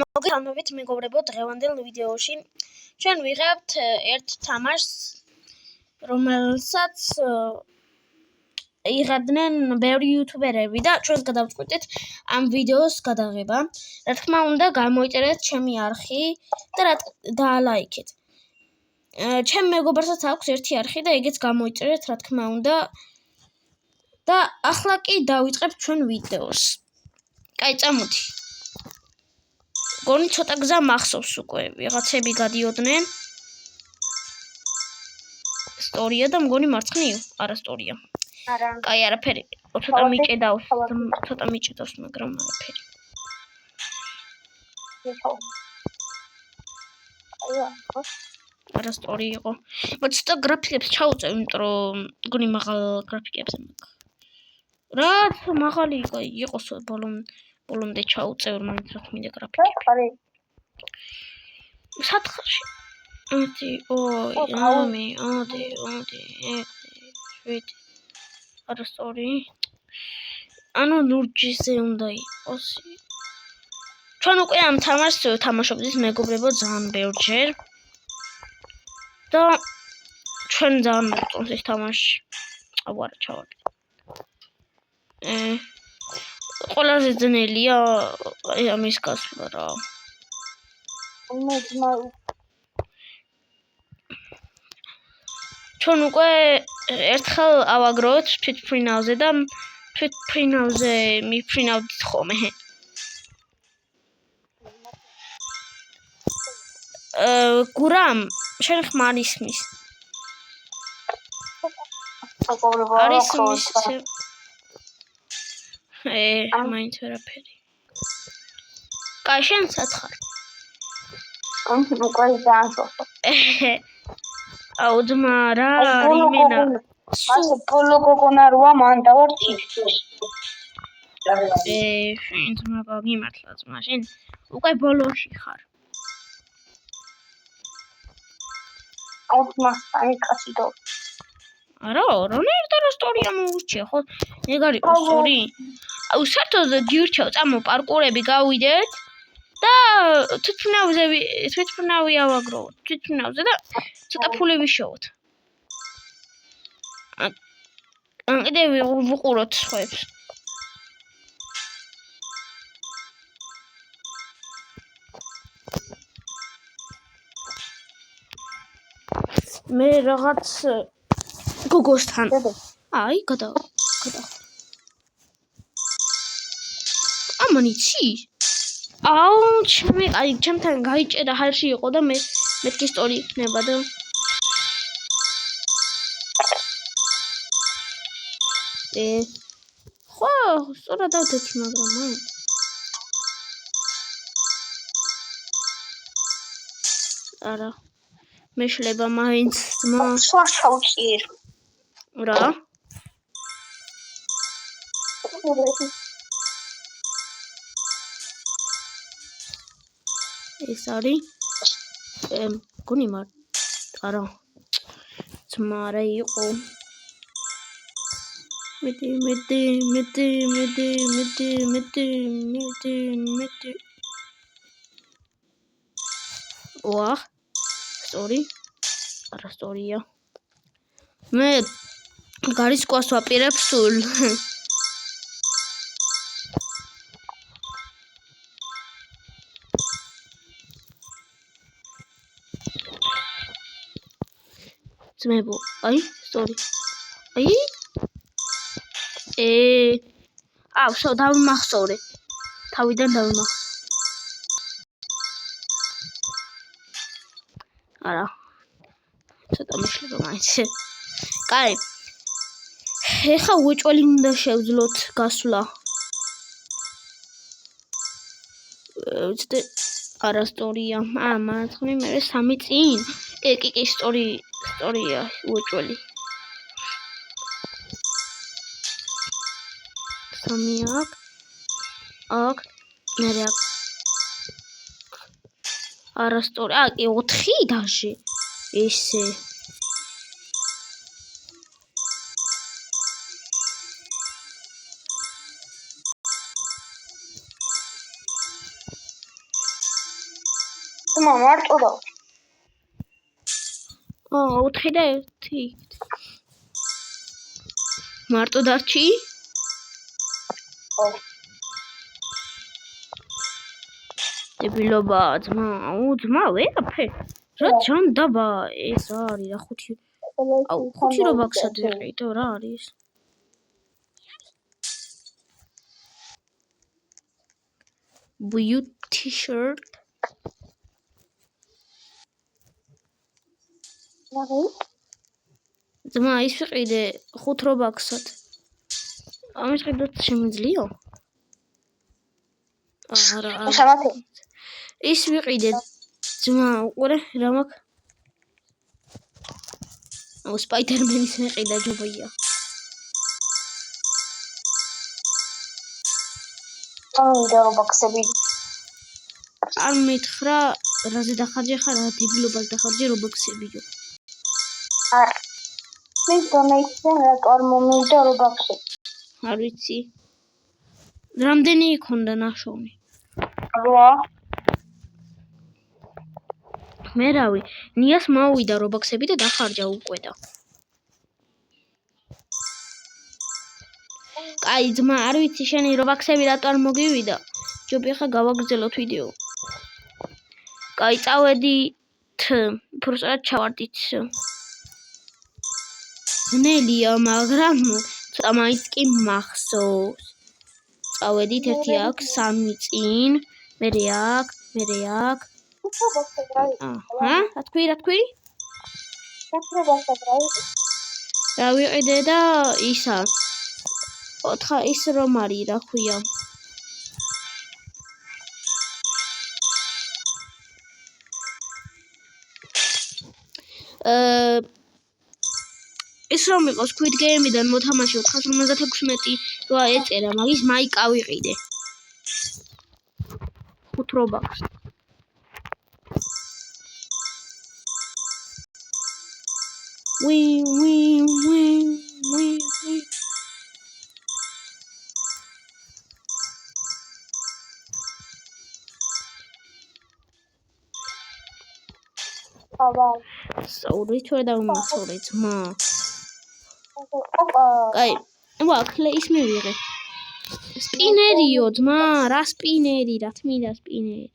მოგესალმებით მეგობრებო, დღევანდელ ვიდეოში ჩვენ ვიღებთ ერთ თამაშს, რომელსაც იღებდნენ ბევრი იუთუბერები და ჩვენ გადავწყვიტეთ ამ ვიდეოს გადაღება. რა თქმა უნდა, გამოიწერეთ ჩემი არხი და ლაიქეთ. ჩემ მეგობარსაც აქვს ერთი არხი და ეგეც გამოიწერეთ, რა თქმა უნდა. და ახლა კი დავიწყებთ ჩვენ ვიდეოს. კაი, წამოდი. გონი ცოტა გზა მახსოვს უკვე, ვიღაცები გადიოდნენ. სტორია და მგონი მარცხნივ, არა სტორია. არა. კაი, არაფერი. ცოტა მიჭედავს, მაგრამ არაფერი. არა სტორია იყო. ცოტა გრაფიკებს ჩაუწევ, იმიტომ რომ მგონი მაღალ გრაფიკებზე მაქვს. რაც მაღალი იყოს ბოლომდე ჩაუწევ, მაინც რა მინდა გრაფიკები. არი. სათხარში. 1 2 7 არა სტორი. ანუ ლურჯზე უნდა იყოს. ჩვენ უკვე ამ თამაშს თამაშობდით მეგობრებო ძალიან ბევრჯერ. და ჩვენ ძალიან მოგწონს ეს თამაში. არა ჩავარდი. ყველაზე ძნელია ამის გასვლა რა. ჩვენ უკვე ერთხელ ავაგროვეთ თვითმფრინავზე და თვითმფრინავზე მიფრინავდით ხოლმე. გურამ, შენ ხმარ ისმის. არის ის მაინც ვერაფერი. კაი, შენ სათხარ. უკვე დაანსოფო. აუ ძმა რა, იმენა. სულ ბოლო გოგონა როა მან დავარჩი. შენ ძმა გაგიმართლა ძმა, შენ უკვე ბოლოში ხარ. აუ ძმა, აი კაცი დო. არა, რა სტორია მოურჩია, ხო? ეგ არის სტორი. აუ საერთოდ გირჩევ, წამო პარკურები გავიდეთ და თვითმფრინავი ავაგროვოთ. თვითმფრინავზე და ცოტა ფული ვიშოვოთ. კიდე ვუყუროთ სხვებს. მე რაღაც გოგოსთან. აი, გადა. ამონიცი? აუ, ჩემთან გაიჭერა ჰაერში იყო და მე მეთქი სტორი იქნება და ხო, სწორად დავდექი, მაგრამ მაინც. არა. მეშლება მაინც ძმა. სხვა შავჭიერ. რა? ეს არის გონი არა. ძმა რა იყო? მეტი. ვაჰ. სტორი. არა სტორია. მე გარისკვას ვაპირებ სულ. ძმებო, აი, სტორი. აი? აუ, დავიმახსოვრე. თავიდან დავიმახსოვრე. არა. ცოტა მეშლება მაინც. კაი. ეხა უეჭველი უნდა შევძლოთ გასვლა. არა სტორია. მარცხნივ მე 3 წინ. კი, სტორია უეჭველი. 3 აქ. მე აქ. არა სტორი. კი 4 დაშე. ესე. ძმა მარტო და 4 და 1. მარტო დარჩი? დებილობა ძმა, ძმა ვერაფერ. რა ჯანდაბა ეს არის რა 5 5 რობაქსად ვიყიდო რა არის? Blue t-shirt. ძმა ის ვიყიდე 5 რობაქსად. ამის ყიდოთ შემიძლია? არა. სამათი ის ვიყიდე ძმა უყურე რა მაქვს? სპაიდერმენის მეყიდა ჯობია. და რობაქსები არ მითხრა რაზე დახარჯე ხარ რა დებილობას დახარჯე რობაქსებიო. არ მე დონეიცენ რატო არ მომივიდა რობაქსი. არ ვიცი. რამდენი იქონდა ნაშოვნი? 8 მე რავი, ნიას მოვიდა რობაქსები და დახარჯა უკვე და. კაი ძმა, არ ვიცი შენი რობაქსები რატო არ მოგივიდა. ჯობია ხა გავაგრძელოთ ვიდეო. კაი, წავედით, უბრალოდ ჩავარდით. ძნელია, მაგრამ ცოტა მაინც კი მახსოვს. წავედით 1 აქ, 3 წინ, მე აქ. რა თქვი? რა ვიყიდე და ისა. 4 ის რომ არის, რა ქვია. ის რომ იყო Squid Game-დან მოთამაშე 456 რა ეწერა, მაგის მაიკა ვიყიდე. 5 რობაქსს. ვი. საუბრით ვერ დავიმახსოვრე ძმა. კაი, ვაკლე ის მივიღე. სპინერიო ძმა, რა სპინერი, რა თმინდა სპინერი.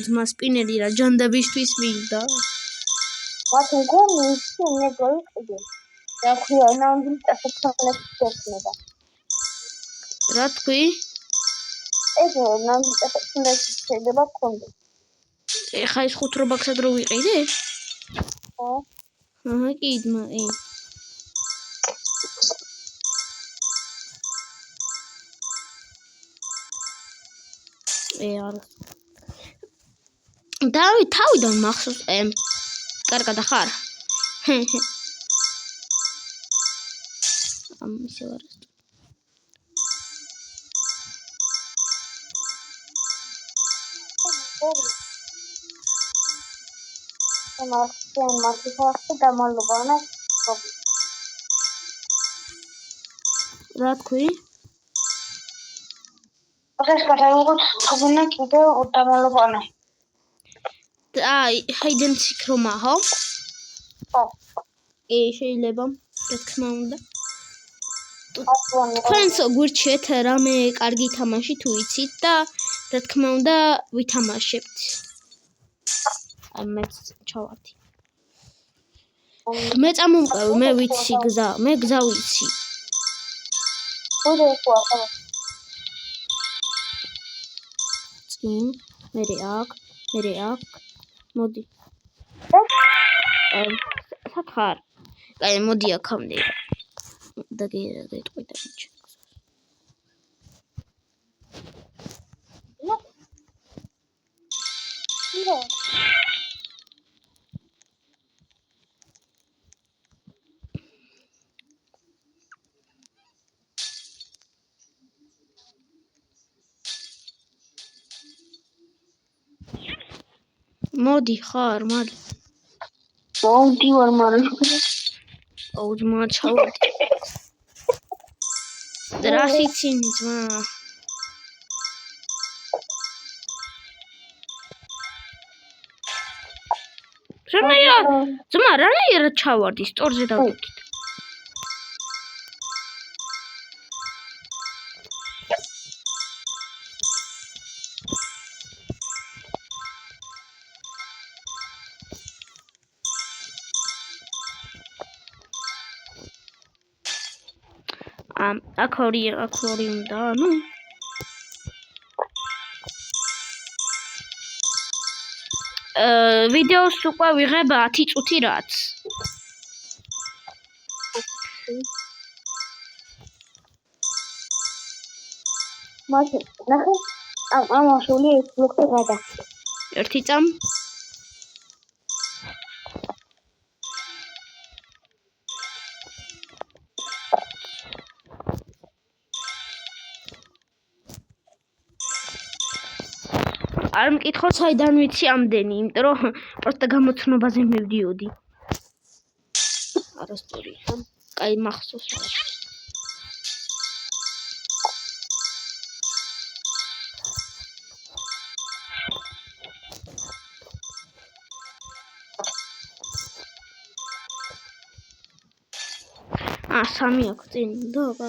ძმა სპინერი რა ჯანდაბისთვის მინდა. მათი გონი ისინი გოიყიდე. რა ქვია, ნამდვილ წასაწყალებს შექმნება. რა თქვი? ეს ნამდვილ წასაწყალებს შეიძლება გქონდეს. ეხა ის 5 რობაქსად რო ვიყიდე? კი ძმა, არ დავით თავიდან მახსოვს კარგად ახარ ისე ვარ რა თქვი? ეს გადავიღოთ თუბნა კიდევ დამალობანა. აი, hide and seek რომ აჰო? ხო. შეიძლება, რა თქმა უნდა. თქვენს გვირჩიეთ რამე კარგი თამაში თუ იცით და რა თქმა უნდა ვითამაშებთ. მეც ჩავარდი. მე წამომყევი, მე ვიცი გზა, მე გზა ვიცი. წინ, მე აქ, მოდი. სათხარ. კაი, მოდი აქამდე. და გეტყვი და მიჩნევ. მოდი ხარ, მალე. მოდი ვარ, მაგრამ აუ ძმა ჩავარდი. დრასიცინი ძმა. რანაირად ჩავარდი სტორზე დავდექით. აქ ორი უნდა, ну. ვიდეოს უკვე ვიღებ 10 წუთი რაც. მაშინ ნახე ამ შული ეს ბლოკი გადა. ერთი წამ. არ მკითხო საიდან ვიცი ამდენი, იმიტომ რომ პროსტა გამოცნობაზე მივდიოდი. არასწორია. კაი მახსოვს რა. სამი აქვს წინ და აბა.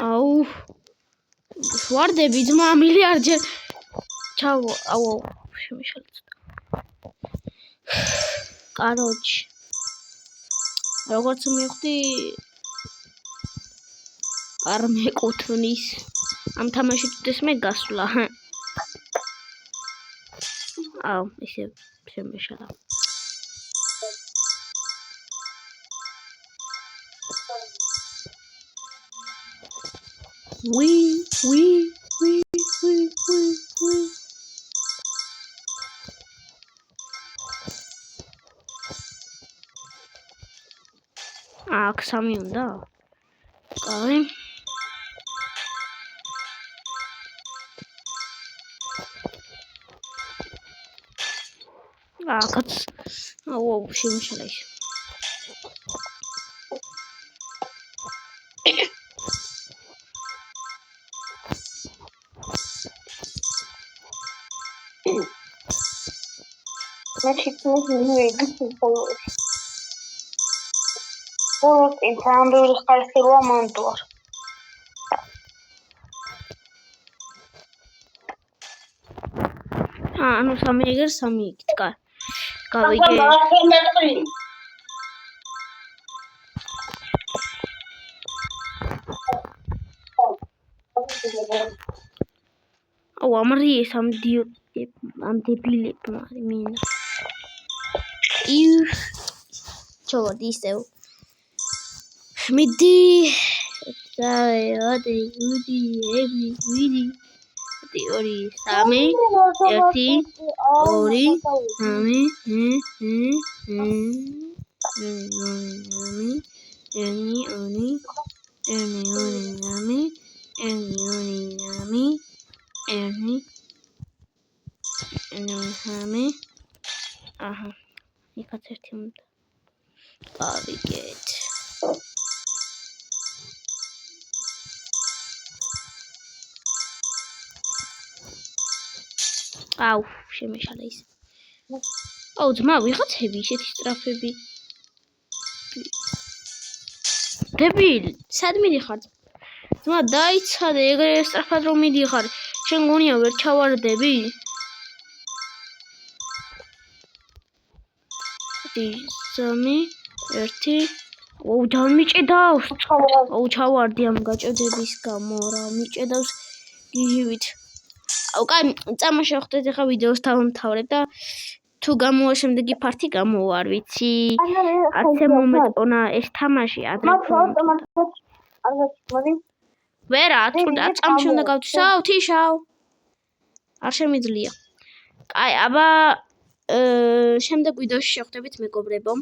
აუ ვარდები ძმა მილიარდჯერ ჩავ აუ შემიშალეთ. კაროჩ როგორც მივხვდი არ მეკუთვნის ამ თამაში თვითონ მე გასვლა. აუ ისე შემიშალა. Wee. აქ სამი უნდა. კაი. აქაც აუ შემიშალა ის. Intendul ხალხილვა მანდوار. ანუ სამი ეგერ სამი იქით, კაი. გავიგე. აუ ამრი ეს ამ დებილებმა მინა. ჩავარდი ისევ. მიდი. დაი, მიდი, ები, მიდი. 2 3 1 2 3 აჰა იქაც ერთი უნდა. გავიგეთ. აუ შემეშალა ის. აუ ძმა ვიღაცები ისეთი სტრაფები. დებილი, სად მიდიხარ? ძმა დაიცადე, ეგრე სტრაფად რომ მიდიხარ, შენ გონია ვერ ჩავარდები? სამი, ერთი. აუ დამიჭედავს. აუ ჩავარდი ამ გაჭედების გამო რა, მიჭედავს გიჟივით. აუ კაი, წამოშე ხდეთ ახლა ვიდეოს დავამთავრებ და თუ გამოვა შემდეგი ფარტი გამოვა, არ ვიცი. არც მომეწონა ეს თამაში ადრე. ვერა, წამში უნდა გავთისავ, თიშავ. არ შემიძლია. კაი, აბა შემდეგ ვიდეოში შევხვდებით მეგობრებო.